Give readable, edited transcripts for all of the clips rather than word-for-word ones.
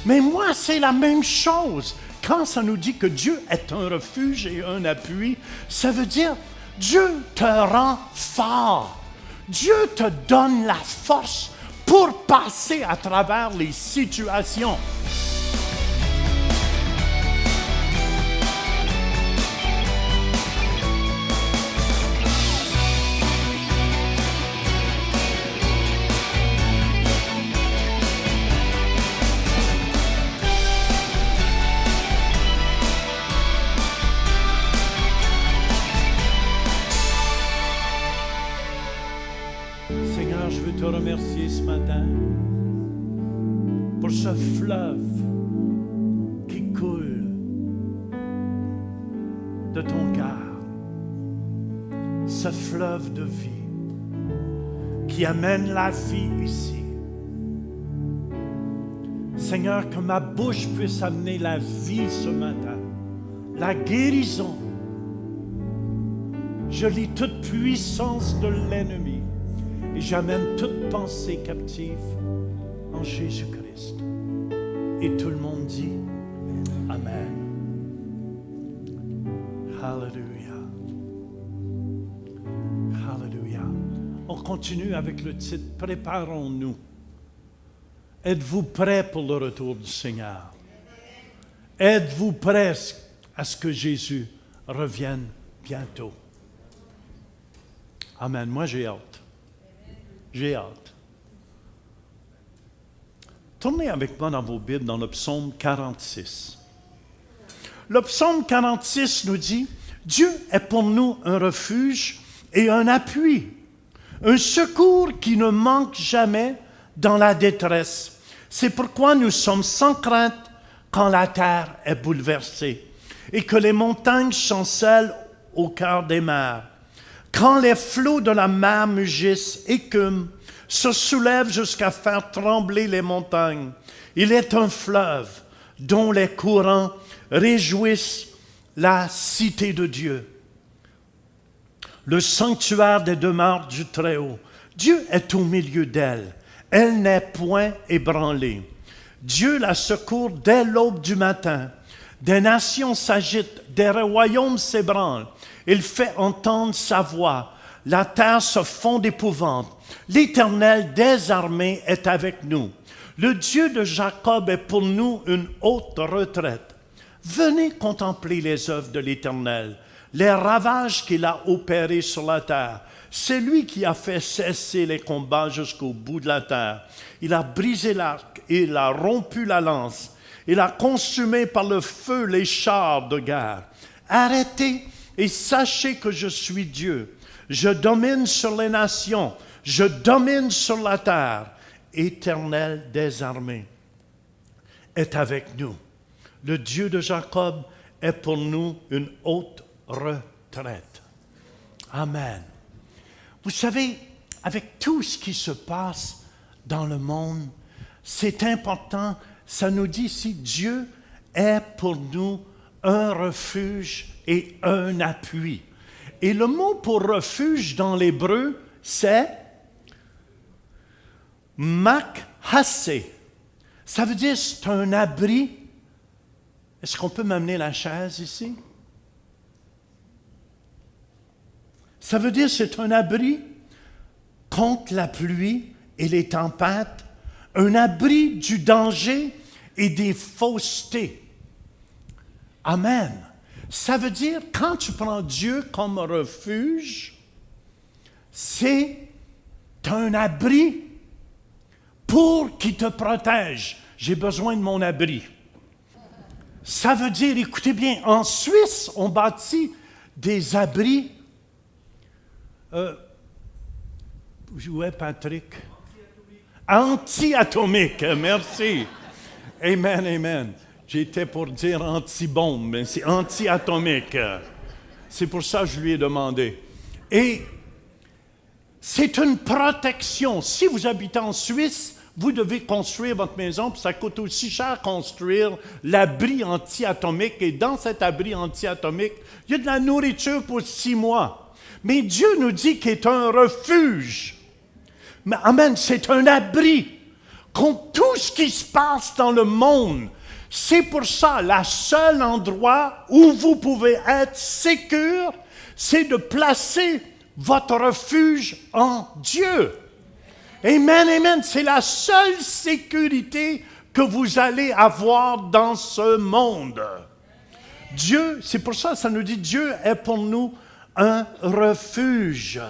Mais moi, c'est la même chose. Quand ça nous dit que Dieu est un refuge et un appui, ça veut dire Dieu te rend fort. Dieu te donne la force pour passer à travers les situations. Seigneur, je veux te remercier ce matin pour ce fleuve qui coule de ton cœur, ce fleuve de vie qui amène la vie ici. Seigneur, que ma bouche puisse amener la vie ce matin, la guérison. Je lis toute puissance de l'ennemi. Et j'amène toute pensée captive en Jésus-Christ. Et tout le monde dit Amen. Hallelujah. Hallelujah. On continue avec le titre Préparons-nous. Êtes-vous prêts pour le retour du Seigneur? Êtes-vous prêts à ce que Jésus revienne bientôt? Amen. Moi, j'ai hâte. J'ai hâte. Tournez avec moi dans vos Bibles dans le psaume 46. Le psaume 46 nous dit, Dieu est pour nous un refuge et un appui, un secours qui ne manque jamais dans la détresse. C'est pourquoi nous sommes sans crainte quand la terre est bouleversée et que les montagnes chancellent au cœur des mers. Quand les flots de la mer mugissent, écument, se soulèvent jusqu'à faire trembler les montagnes, il est un fleuve dont les courants réjouissent la cité de Dieu, le sanctuaire des demeures du Très-Haut. Dieu est au milieu d'elle, elle n'est point ébranlée. Dieu la secourt dès l'aube du matin. Des nations s'agitent, des royaumes s'ébranlent. Il fait entendre sa voix. La terre se fond d'épouvante. L'Éternel des armées est avec nous. Le Dieu de Jacob est pour nous une haute retraite. Venez contempler les œuvres de l'Éternel, les ravages qu'il a opérés sur la terre. C'est lui qui a fait cesser les combats jusqu'au bout de la terre. Il a brisé l'arc et il a rompu la lance. Il a consumé par le feu les chars de guerre. Arrêtez et sachez que je suis Dieu. Je domine sur les nations, je domine sur la terre. Éternel des armées est avec nous. Le Dieu de Jacob est pour nous une haute retraite. Amen. Vous savez, avec tout ce qui se passe dans le monde, c'est important, ça nous dit ici, Dieu est pour nous un refuge et un appui. Et le mot pour refuge dans l'hébreu, c'est makhassé. Ça veut dire c'est un abri. Est-ce qu'on peut m'amener la chaise ici? Ça veut dire c'est un abri contre la pluie et les tempêtes, un abri du danger et des faussetés. Amen. Ça veut dire, quand tu prends Dieu comme refuge, c'est un abri pour qu'il te protège. J'ai besoin de mon abri. Ça veut dire, écoutez bien, en Suisse, on bâtit des abris. Où est Patrick? Anti-atomique, merci. Amen, amen. J'étais pour dire anti-bombe, mais c'est anti-atomique. C'est pour ça que je lui ai demandé. Et c'est une protection. Si vous habitez en Suisse, vous devez construire votre maison, puis ça coûte aussi cher construire l'abri anti-atomique. Et dans cet abri anti-atomique, il y a de la nourriture pour 6 mois. Mais Dieu nous dit qu'il est un refuge. Mais amen, c'est un abri contre tout ce qui se passe dans le monde. C'est pour ça, le seul endroit où vous pouvez être sécure, c'est de placer votre refuge en Dieu. Amen, amen. C'est la seule sécurité que vous allez avoir dans ce monde. Dieu, c'est pour ça que ça nous dit, Dieu est pour nous un refuge.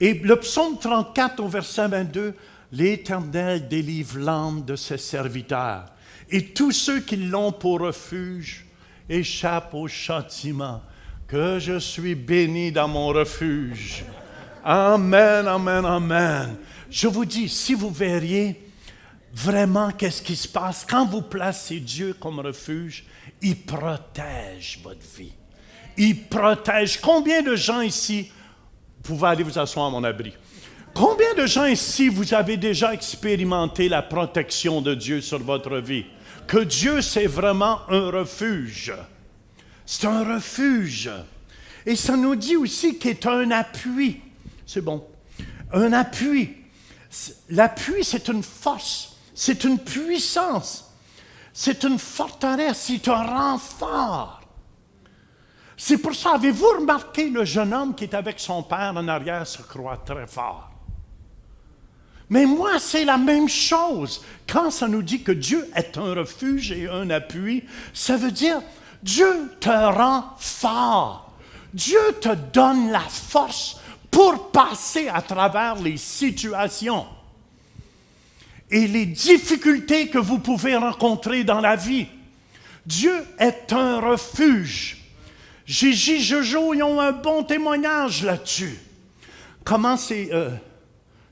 Et le psaume 34 au verset 22, « L'Éternel délivre l'âme de ses serviteurs, et tous ceux qui l'ont pour refuge échappent au châtiment. Que je suis béni dans mon refuge. » Amen, amen, amen. Je vous dis, si vous verriez vraiment qu'est-ce qui se passe, quand vous placez Dieu comme refuge, il protège votre vie. Il protège. Combien de gens ici, vous pouvez aller vous asseoir à mon abri, combien de gens ici, vous avez déjà expérimenté la protection de Dieu sur votre vie? Que Dieu, c'est vraiment un refuge. C'est un refuge. Et ça nous dit aussi qu'il est un appui. C'est bon. Un appui. L'appui, c'est une force. C'est une puissance. C'est une forteresse. C'est un renfort. C'est pour ça, avez-vous remarqué le jeune homme qui est avec son père en arrière se croit très fort? Mais moi, c'est la même chose. Quand ça nous dit que Dieu est un refuge et un appui, ça veut dire Dieu te rend fort. Dieu te donne la force pour passer à travers les situations et les difficultés que vous pouvez rencontrer dans la vie. Dieu est un refuge. Gigi, Jojo, ils ont un bon témoignage là-dessus. Comment c'est...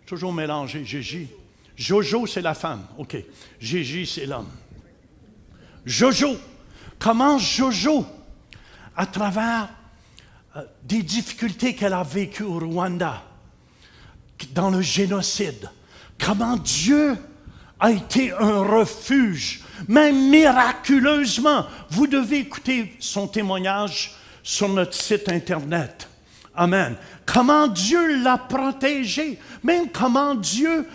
toujours mélangé, Gigi. Jojo, c'est la femme. OK. Gigi, c'est l'homme. Jojo. Comment Jojo, à travers des difficultés qu'elle a vécues au Rwanda, dans le génocide, comment Dieu a été un refuge, même miraculeusement. Vous devez écouter son témoignage sur notre site Internet. Amen. Comment Dieu l'a protégée, même comment Dieu,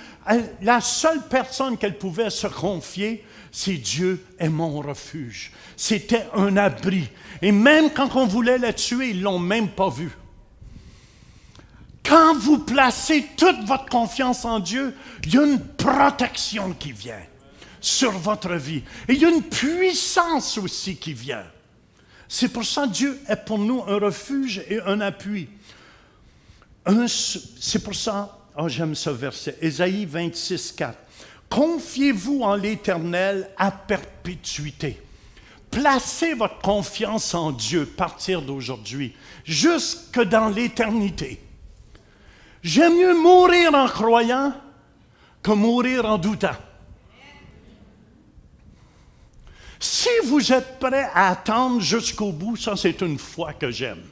la seule personne qu'elle pouvait se confier, c'est Dieu est mon refuge. C'était un abri. Et même quand on voulait la tuer, ils ne l'ont même pas vu. Quand vous placez toute votre confiance en Dieu, il y a une protection qui vient sur votre vie. Et il y a une puissance aussi qui vient. C'est pour ça que Dieu est pour nous un refuge et un appui. C'est pour ça, j'aime ce verset, Ésaïe 26, 4. Confiez-vous en l'Éternel à perpétuité. Placez votre confiance en Dieu à partir d'aujourd'hui, jusque dans l'éternité. J'aime mieux mourir en croyant que mourir en doutant. Si vous êtes prêt à attendre jusqu'au bout, ça c'est une foi que j'aime.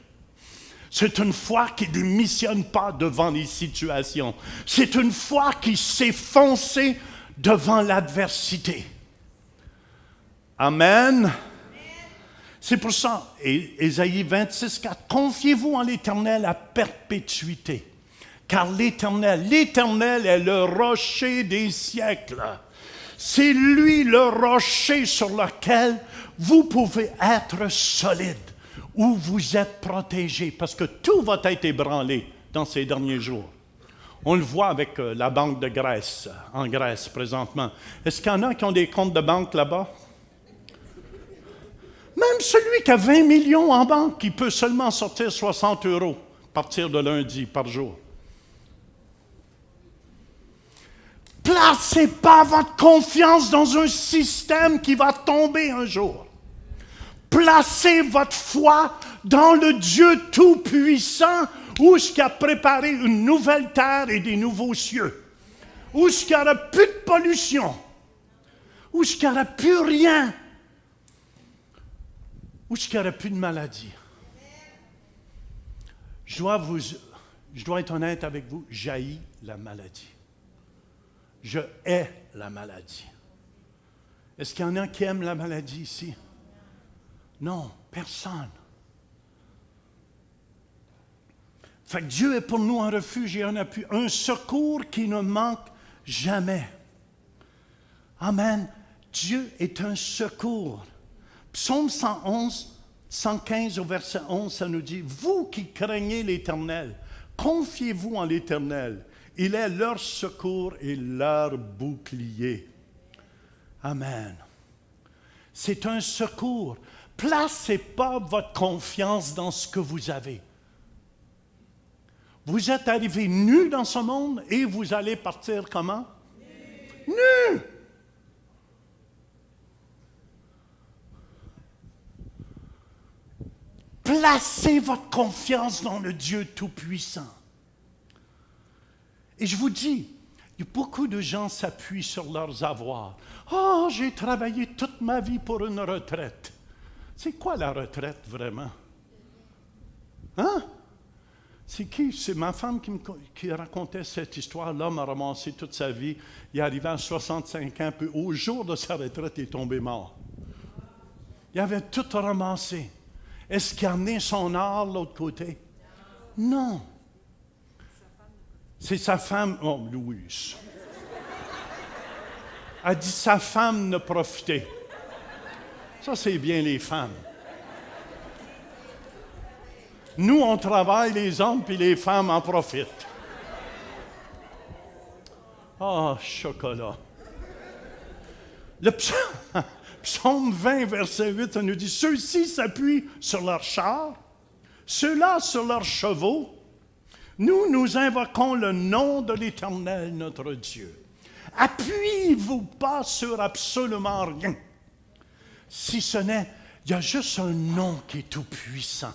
C'est une foi qui ne démissionne pas devant les situations. C'est une foi qui s'est foncée devant l'adversité. Amen. C'est pour ça, Ésaïe 26, 4, confiez-vous en l'Éternel à perpétuité. Car l'Éternel est le rocher des siècles. C'est lui le rocher sur lequel vous pouvez être solide, où vous êtes protégé, parce que tout va être ébranlé dans ces derniers jours. On le voit avec la Banque de Grèce, en Grèce présentement. Est-ce qu'il y en a qui ont des comptes de banque là-bas? Même celui qui a 20 millions en banque, il peut seulement sortir 60 € à partir de lundi par jour. Placez pas votre confiance dans un système qui va tomber un jour. Placez votre foi dans le Dieu Tout-Puissant, où il a préparé une nouvelle terre et des nouveaux cieux, où il n'y aura plus de pollution, où il n'y aura plus rien, où il n'y aura plus de maladie. Je dois être honnête avec vous, j'haïs la maladie. Je hais la maladie. Est-ce qu'il y en a qui aiment la maladie ici? Non, personne. Fait que Dieu est pour nous un refuge et un appui, un secours qui ne manque Jamais. Amen. Dieu est un secours. Psaume 111, 115 au verset 11, ça nous dit, « Vous qui craignez l'Éternel, confiez-vous en l'Éternel. Il est leur secours et leur bouclier. » Amen. C'est un secours. Placez pas votre confiance dans ce que vous avez. Vous êtes arrivé nu dans ce monde et vous allez partir comment? Nu! Placez votre confiance dans le Dieu Tout-Puissant. Et je vous dis, beaucoup de gens s'appuient sur leurs avoirs. « Oh, j'ai travaillé toute ma vie pour une retraite. » C'est quoi la retraite, vraiment? Hein? C'est qui? C'est ma femme qui racontait cette histoire. L'homme a ramassé toute sa vie. Il est arrivé à 65 ans, puis au jour de sa retraite, il est tombé mort. Il avait tout ramassé. Est-ce qu'il a amené son art de l'autre côté? Non. C'est sa femme, oh, Louise. A dit sa femme ne profitait. Ça, c'est bien les femmes. Nous, on travaille, les hommes, puis les femmes en profitent. Ah, chocolat. Le psaume 20, verset 8, ça nous dit, « Ceux-ci s'appuient sur leurs chars, ceux-là sur leurs chevaux. Nous invoquons le nom de l'Éternel, notre Dieu. Appuyez-vous pas sur absolument rien. Si ce n'est, il y a juste un nom qui est tout-puissant.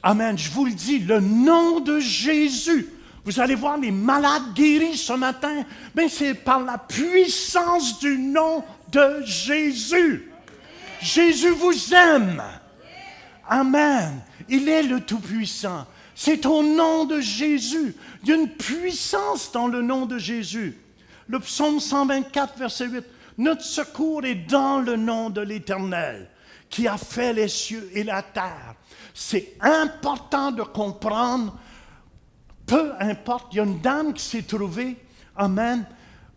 Amen. Je vous le dis, le nom de Jésus. Vous allez voir les malades guéris ce matin, mais c'est par la puissance du nom de Jésus. Jésus vous aime. Amen. Il est le Tout-Puissant. C'est au nom de Jésus. Il y a une puissance dans le nom de Jésus. Le psaume 124, verset 8. Notre secours est dans le nom de l'Éternel, qui a fait les cieux et la terre. C'est important de comprendre, peu importe, il y a une dame qui s'est trouvée, amen.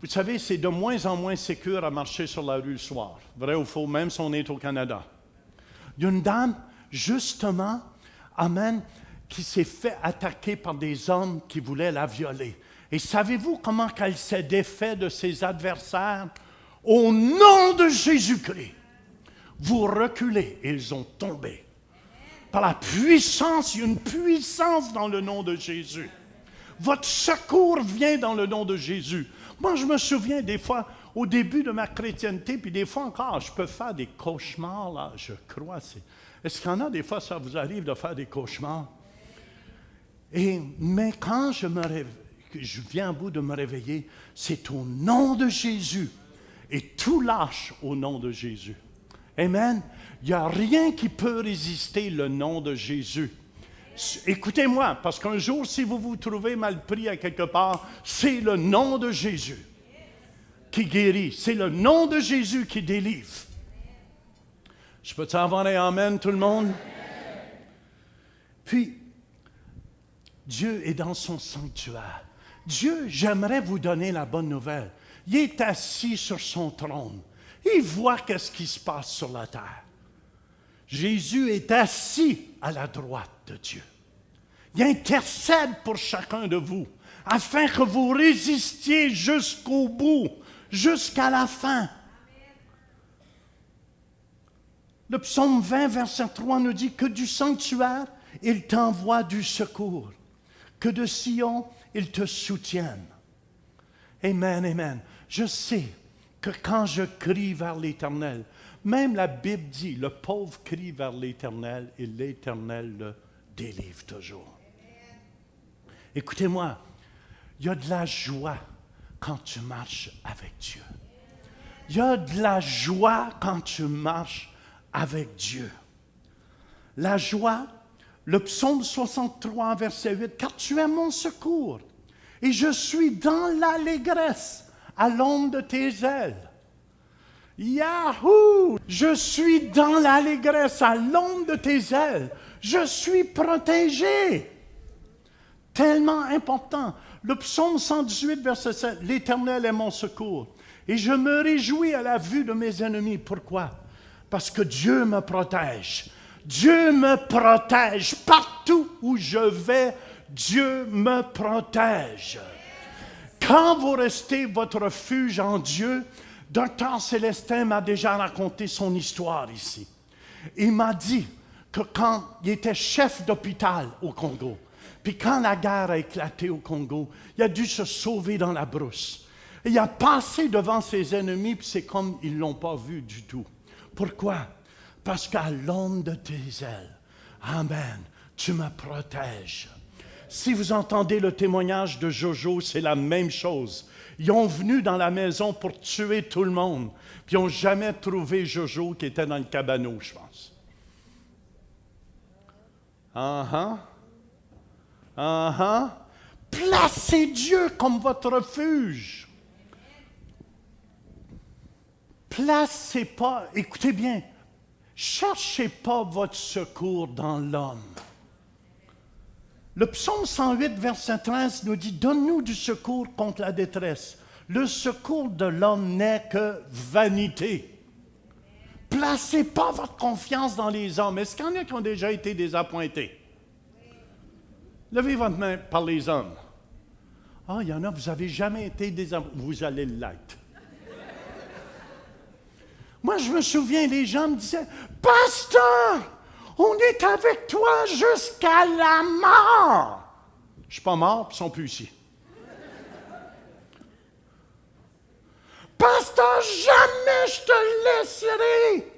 Vous savez, c'est de moins en moins sécure à marcher sur la rue le soir. Vrai ou faux, même si on est au Canada. Il y a une dame, justement, amen, qui s'est fait attaquer par des hommes qui voulaient la violer. Et savez-vous comment elle s'est défaite de ses adversaires? Au nom de Jésus-Christ, vous reculez et ils ont tombé. Par la puissance, il y a une puissance dans le nom de Jésus. Votre secours vient dans le nom de Jésus. Moi, je me souviens des fois, au début de ma chrétienté, puis des fois encore, je peux faire des cauchemars, là, je crois. Est-ce qu'il y en a des fois, ça vous arrive de faire des cauchemars? Mais quand je viens à bout de me réveiller, c'est au nom de Jésus. Et tout lâche au nom de Jésus. Amen. Il n'y a rien qui peut résister le nom de Jésus. Écoutez-moi, parce qu'un jour, si vous vous trouvez mal pris à quelque part, c'est le nom de Jésus qui guérit. C'est le nom de Jésus qui délivre. Je peux-tu avoir un amen, tout le monde? Puis, Dieu est dans son sanctuaire. Dieu, j'aimerais vous donner la bonne nouvelle. Il est assis sur son trône. Il voit qu'est-ce qui se passe sur la terre. Jésus est assis à la droite de Dieu. Il intercède pour chacun de vous, afin que vous résistiez jusqu'au bout, jusqu'à la fin. Le psaume 20, verset 3 nous dit que du sanctuaire, il t'envoie du secours, que de Sion, il te soutienne. Amen, amen. Je sais que quand je crie vers l'Éternel, même la Bible dit, le pauvre crie vers l'Éternel et l'Éternel le délivre toujours. Écoutez-moi, il y a de la joie quand tu marches avec Dieu. Il y a de la joie quand tu marches avec Dieu. La joie, le psaume 63, verset 8, « Car tu es mon secours, et je suis dans l'allégresse à l'ombre de tes ailes. » Yahoo! Je suis dans l'allégresse à l'ombre de tes ailes. Je suis protégé. Tellement important. Le psaume 118, verset 7, « L'Éternel est mon secours, et je me réjouis à la vue de mes ennemis. » Pourquoi? Parce que Dieu me protège. Dieu me protège. Partout où je vais, Dieu me protège. Quand vous restez votre refuge en Dieu, Dr. Célestin m'a déjà raconté son histoire ici. Il m'a dit que quand il était chef d'hôpital au Congo, puis quand la guerre a éclaté au Congo, il a dû se sauver dans la brousse. Et il a passé devant ses ennemis, puis c'est comme ils ne l'ont pas vu du tout. Pourquoi? Parce qu'à l'ombre de tes ailes, Amen, tu me protèges. Si vous entendez le témoignage de Jojo, c'est la même chose. Ils ont venu dans la maison pour tuer tout le monde, puis ils n'ont jamais trouvé Jojo qui était dans le cabanon, je pense. Placez Dieu comme votre refuge. Placez pas, écoutez bien, cherchez pas votre secours dans l'homme. Le psaume 108, verset 13 nous dit « Donne-nous du secours contre la détresse. Le secours de l'homme n'est que vanité. » Placez pas votre confiance dans les hommes. Est-ce qu'il y en a qui ont déjà été désappointés? Levez votre main par les hommes. Ah, il y en a, vous n'avez jamais été désappointés. Vous allez l'être. Moi, je me souviens, les gens me disaient « Pasteur! On est avec toi jusqu'à la mort. » Je ne suis pas mort, puis ils ne sont plus ici. Pasteur, jamais je te laisserai.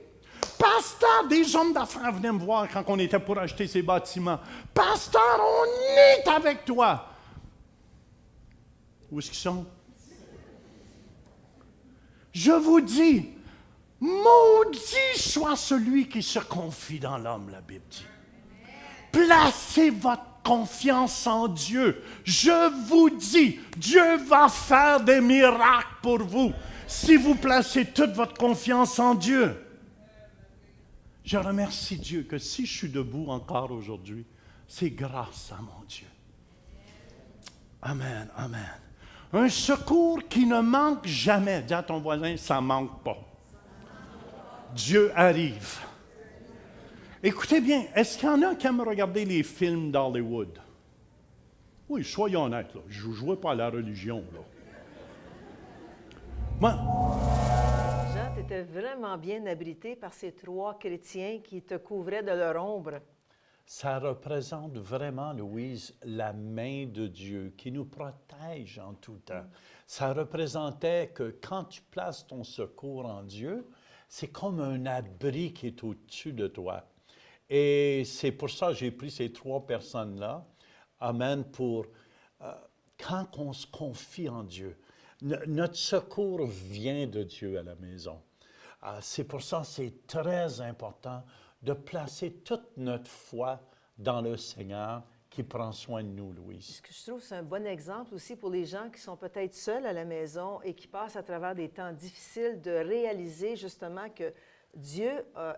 Pasteur, des hommes d'affaires venaient me voir quand on était pour acheter ces bâtiments. Pasteur, on est avec toi. Où est-ce qu'ils sont? Je vous dis, maudit soit celui qui se confie dans l'homme, la Bible dit. Placez votre confiance en Dieu. Je vous dis, Dieu va faire des miracles pour vous si vous placez toute votre confiance en Dieu. Je remercie Dieu que si je suis debout encore aujourd'hui, c'est grâce à mon Dieu. Amen, amen. Un secours qui ne manque jamais. Dis à ton voisin, ça ne manque pas. Dieu arrive. Écoutez bien, est-ce qu'il y en a qui aiment regarder les films d'Hollywood? Oui, soyons honnêtes, là. Je ne jouais pas à la religion, là. Moi, Jean, tu étais vraiment bien abrité par ces trois chrétiens qui te couvraient de leur ombre. ça représente vraiment, Louise, la main de Dieu qui nous protège en tout temps. Ça représentait que quand tu places ton secours en Dieu, c'est comme un abri qui est au-dessus de toi. Et c'est pour ça que j'ai pris ces trois personnes-là, amen, pour quand on se confie en Dieu. Notre secours vient de Dieu à la maison. C'est pour ça que c'est très important de placer toute notre foi dans le Seigneur qui prend soin de nous, Louise. Ce que je trouve, c'est un bon exemple aussi pour les gens qui sont peut-être seuls à la maison et qui passent à travers des temps difficiles de réaliser justement que Dieu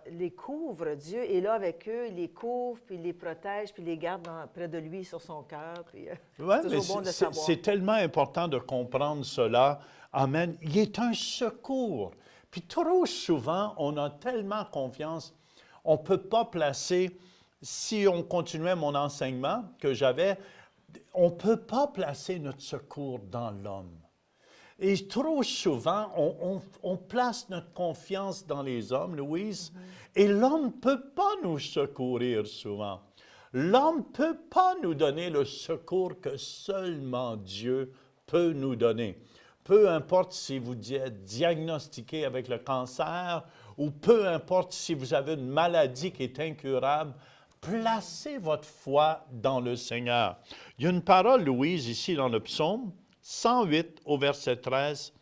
les couvre, Dieu est là avec eux, il les couvre, puis il les protège, puis il les garde près de lui sur son cœur. Ouais, c'est toujours bon de savoir. C'est tellement important de comprendre cela. Amen. Il est un secours. Puis trop souvent, on a tellement confiance, on ne peut pas placer, si on continuait mon enseignement que j'avais, on ne peut pas placer notre secours dans l'homme. Et trop souvent, on place notre confiance dans les hommes, Louise, et l'homme ne peut pas nous secourir souvent. L'homme ne peut pas nous donner le secours que seulement Dieu peut nous donner. Peu importe si vous êtes diagnostiqué avec le cancer ou peu importe si vous avez une maladie qui est incurable, placez votre foi dans le Seigneur. Il y a une parole, Louise, ici dans le psaume 108 au verset 13.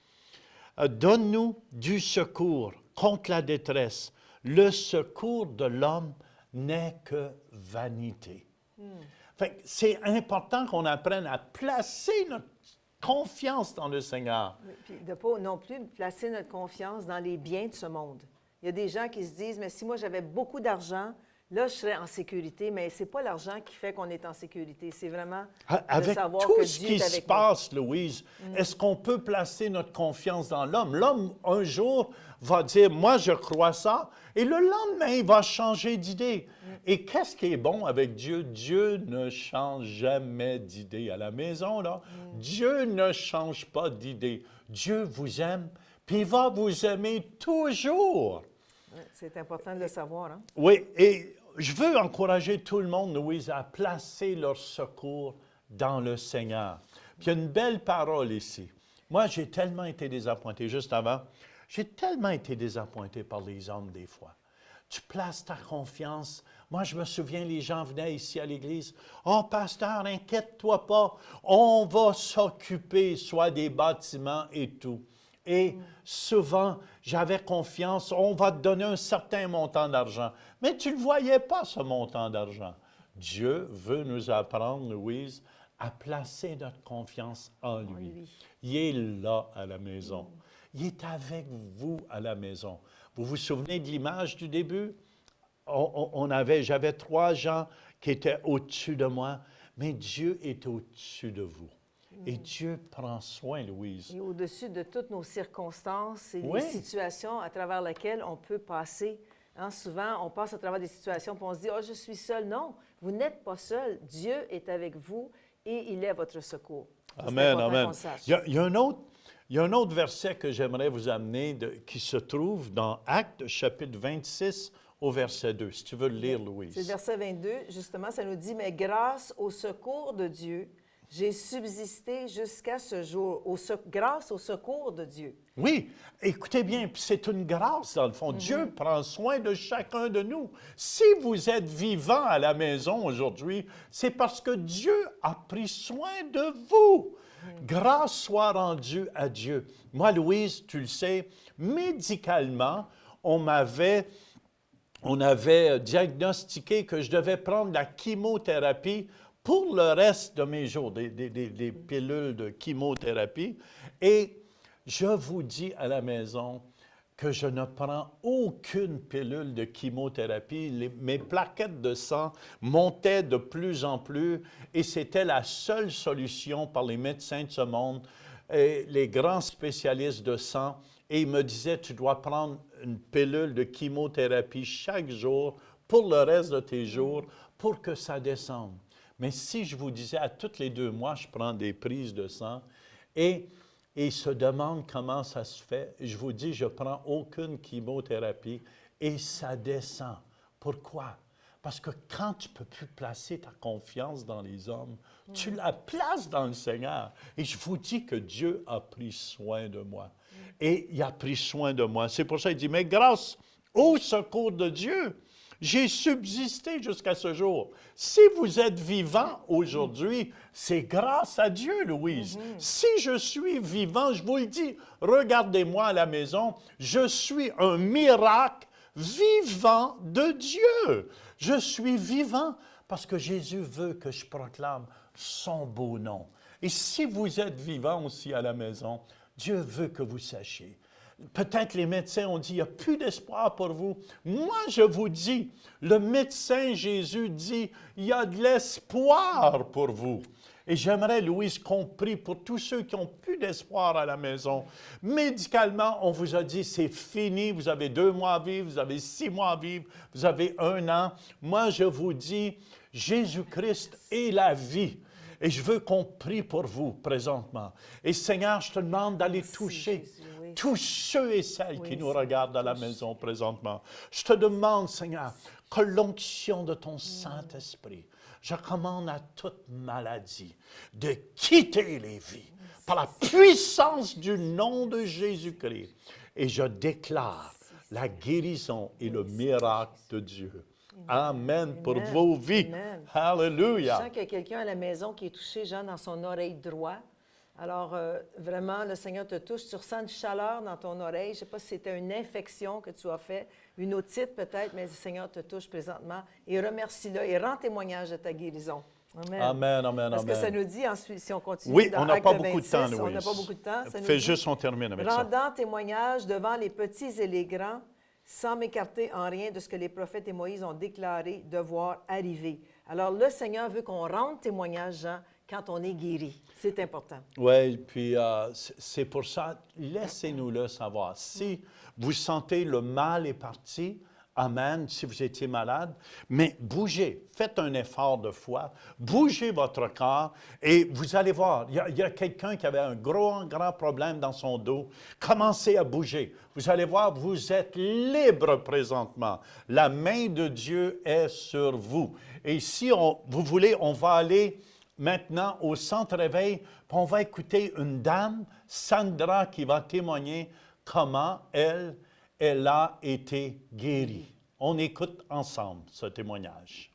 Donne-nous du secours contre la détresse. Le secours de l'homme n'est que vanité. Fait que c'est important qu'on apprenne à placer notre confiance dans le Seigneur. Puis de ne pas non plus placer notre confiance dans les biens de ce monde. Il y a des gens qui se disent, mais si moi j'avais beaucoup d'argent, là, je serais en sécurité, mais ce n'est pas l'argent qui fait qu'on est en sécurité. C'est vraiment de Avec savoir tout que ce Dieu qui est se avec nous. passe, Louise, est-ce qu'on peut placer notre confiance dans l'homme? L'homme, un jour, va dire, moi, je crois ça, et le lendemain, il va changer d'idée. Et qu'est-ce qui est bon avec Dieu? Dieu ne change jamais d'idée à la maison, là. Dieu ne change pas d'idée. Dieu vous aime, puis il va vous aimer toujours. Ouais, c'est important de le savoir, hein? Oui, et je veux encourager tout le monde, Louise, à placer leur secours dans le Seigneur. Puis il y a une belle parole ici. Moi, j'ai tellement été désappointé, juste avant, j'ai tellement été désappointé par les hommes des fois. Tu places ta confiance. Moi, je me souviens, les gens venaient ici à l'église. « Oh, pasteur, inquiète-toi pas, on va s'occuper, soit des bâtiments et tout. » Et souvent, j'avais confiance, on va te donner un certain montant d'argent. Mais tu ne le voyais pas, ce montant d'argent. Dieu veut nous apprendre, Louise, à placer notre confiance en lui. Il est là à la maison. Il est avec vous à la maison. Vous vous souvenez de l'image du début? J'avais 3 gens qui étaient au-dessus de moi, mais Dieu est au-dessus de vous. Et Dieu prend soin, Louise. Et au-dessus de toutes nos circonstances et Oui. les situations à travers lesquelles on peut passer. Hein, souvent, on passe à travers des situations et on se dit « Oh, je suis seul ». Non, vous n'êtes pas seul. Dieu est avec vous et il est votre secours. Amen, amen. Sache. Il y a un autre verset que j'aimerais vous amener qui se trouve dans Actes, chapitre 26, au verset 2. Si tu veux le lire, Louise. C'est le verset 22, justement, ça nous dit « Mais grâce au secours de Dieu, j'ai subsisté jusqu'à ce jour, grâce au secours de Dieu. » Oui, écoutez bien, puis c'est une grâce dans le fond. Dieu prend soin de chacun de nous. Si vous êtes vivant à la maison aujourd'hui, c'est parce que Dieu a pris soin de vous. Grâce soit rendue à Dieu. Moi, Louise, tu le sais, médicalement, on avait diagnostiqué que je devais prendre la chimiothérapie pour le reste de mes jours, des pilules de chimiothérapie. Et je vous dis à la maison que je ne prends aucune pilule de chimiothérapie. Mes plaquettes de sang montaient de plus en plus et c'était la seule solution par les médecins de ce monde, et les grands spécialistes de sang. Et ils me disaient, tu dois prendre une pilule de chimiothérapie chaque jour pour le reste de tes jours pour que ça descende. Mais si je vous disais, à tous les 2 mois, je prends des prises de sang et ils se demandent comment ça se fait, je vous dis, je ne prends aucune chimiothérapie et ça descend. Pourquoi? Parce que quand tu ne peux plus placer ta confiance dans les hommes, tu la places dans le Seigneur. Et je vous dis que Dieu a pris soin de moi. Et il a pris soin de moi. C'est pour ça qu'il dit, mais grâce au secours de Dieu, j'ai subsisté jusqu'à ce jour. Si vous êtes vivant aujourd'hui, c'est grâce à Dieu, Louise. Si je suis vivant, je vous le dis, regardez-moi à la maison, je suis un miracle vivant de Dieu. Je suis vivant parce que Jésus veut que je proclame son beau nom. Et si vous êtes vivant aussi à la maison, Dieu veut que vous sachiez. Peut-être les médecins ont dit, il n'y a plus d'espoir pour vous. Moi, je vous dis, le médecin Jésus dit, il y a de l'espoir pour vous. Et j'aimerais, Louise, qu'on prie pour tous ceux qui n'ont plus d'espoir à la maison. Médicalement, on vous a dit, c'est fini, vous avez 2 mois à vivre, vous avez 6 mois à vivre, vous avez 1 an. Moi, je vous dis, Jésus-Christ est la vie. Et je veux qu'on prie pour vous présentement. Et Seigneur, je te demande d'aller toucher tous ceux et celles qui nous regardent à la maison présentement. Je te demande, Seigneur, que l'onction de ton Saint-Esprit, je commande à toute maladie de quitter les vies par la puissance du nom de Jésus-Christ. Et je déclare la guérison et le miracle de Dieu. Amen pour vos vies. Amen. Alléluia. Je sens qu'il y a quelqu'un à la maison qui est touché, Jean, dans son oreille droite. Alors, vraiment, le Seigneur te touche. Tu ressens une chaleur dans ton oreille. Je ne sais pas si c'était une infection que tu as fait, une otite peut-être, mais le Seigneur te touche présentement. Et remercie-le et rends témoignage de ta guérison. Amen. Amen, amen, Parce amen. que ça nous dit ensuite, si on continue Oui, dans on n'a Actes pas beaucoup de 26, temps, Louise. on n'a pas beaucoup de temps. Ça nous Fais dit, juste, on termine avec ça. rendant témoignage devant les petits et les grands, sans m'écarter en rien de ce que les prophètes et Moïse ont déclaré devoir arriver. Alors, le Seigneur veut qu'on rende témoignage, Jean, quand on est guéri. C'est important. Oui, puis c'est pour ça, laissez-nous le savoir. Si vous sentez le mal est parti, amen, si vous étiez malade, mais bougez, faites un effort de foi, bougez votre corps et vous allez voir, il y a quelqu'un qui avait un grand problème dans son dos, commencez à bouger. Vous allez voir, vous êtes libre présentement. La main de Dieu est sur vous. Et si vous voulez, on va aller maintenant au centre réveil, puis on va écouter une dame, Sandra, qui va témoigner comment elle a été guérie. On écoute ensemble ce témoignage.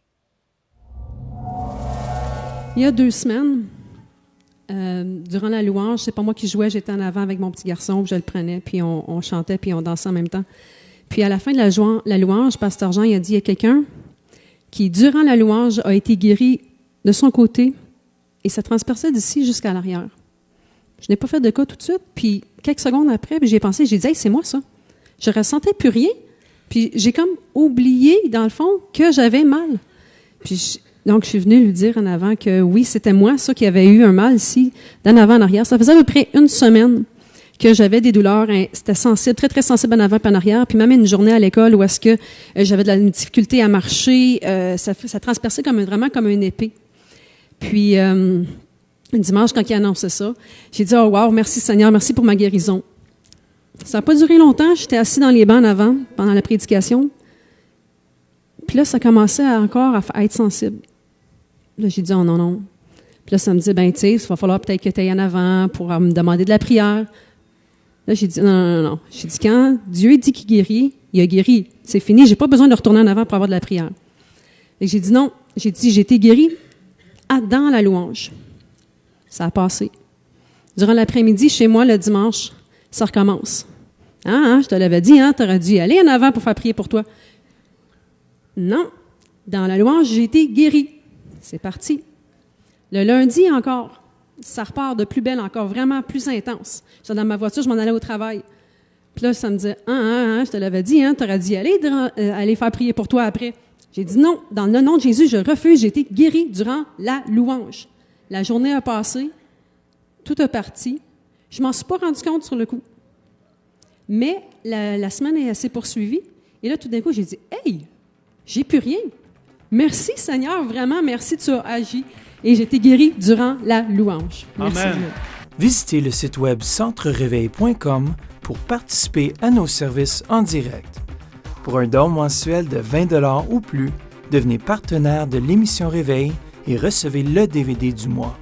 Il y a 2 semaines, durant la louange, c'est pas moi qui jouais, j'étais en avant avec mon petit garçon, puis je le prenais, puis on chantait, puis on dansait en même temps. Puis à la fin de la louange, Pasteur Jean, il a dit, il y a quelqu'un qui, durant la louange, a été guéri de son côté, et ça transperçait d'ici jusqu'à l'arrière. Je n'ai pas fait de cas tout de suite, puis quelques secondes après, puis j'ai pensé, j'ai dit, hey, c'est moi ça. Je ressentais plus rien, puis j'ai comme oublié, dans le fond, que j'avais mal. Puis donc, je suis venue lui dire en avant que oui, c'était moi, ça, qui avait eu un mal ici, d'en avant en arrière. Ça faisait à peu près 1 semaine que j'avais des douleurs, c'était sensible, très, très sensible en avant et en arrière. Puis même une journée à l'école où est-ce que j'avais de la difficulté à marcher, ça transperçait vraiment comme une épée. Puis, dimanche, quand il a annoncé ça, j'ai dit « Oh wow, merci Seigneur, merci pour ma guérison ». Ça n'a pas duré longtemps, j'étais assis dans les bancs en avant pendant la prédication. Puis là, ça commençait encore à être sensible. Là, j'ai dit « Oh non, non ». Puis là, ça me dit « Ben, tu sais, il va falloir peut-être que tu ailles en avant pour me demander de la prière ». Là, j'ai dit « Non. » J'ai dit « Quand Dieu dit qu'il guérit, il a guéri. C'est fini, j'ai pas besoin de retourner en avant pour avoir de la prière. » Et j'ai dit « Non. » J'ai dit « J'ai été guéri dans la louange. » Ça a passé. Durant l'après-midi, chez moi, le dimanche, ça recommence. Je te l'avais dit, tu aurais dû y aller en avant pour faire prier pour toi. Non. Dans la louange, j'ai été guéri. C'est parti. Le lundi encore, ça repart de plus belle encore, vraiment plus intense. J'étais dans ma voiture, je m'en allais au travail. Puis là, ça me disait, je te l'avais dit, tu aurais dû y aller, aller faire prier pour toi après. J'ai dit non, dans le nom de Jésus, je refuse, j'ai été guéri durant la louange. La journée a passé, tout est parti. Je m'en suis pas rendu compte sur le coup. Mais la semaine s'est poursuivie. Et là, tout d'un coup, j'ai dit, hey, j'ai plus rien. Merci Seigneur, vraiment, merci, tu as agi. Et j'ai été guéri durant la louange. Merci. Amen. Visitez le site web centrereveil.com pour participer à nos services en direct. Pour un don mensuel de 20 $ ou plus, devenez partenaire de l'émission Réveil et recevez le DVD du mois.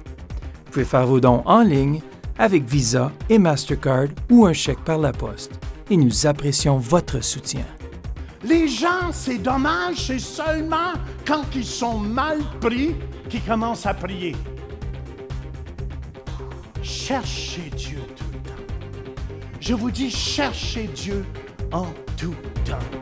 Vous pouvez faire vos dons en ligne avec Visa et Mastercard ou un chèque par la poste. Et nous apprécions votre soutien. Les gens, c'est dommage, c'est seulement quand ils sont mal pris qu'ils commencent à prier. Cherchez Dieu tout le temps. Je vous dis, cherchez Dieu en tout temps.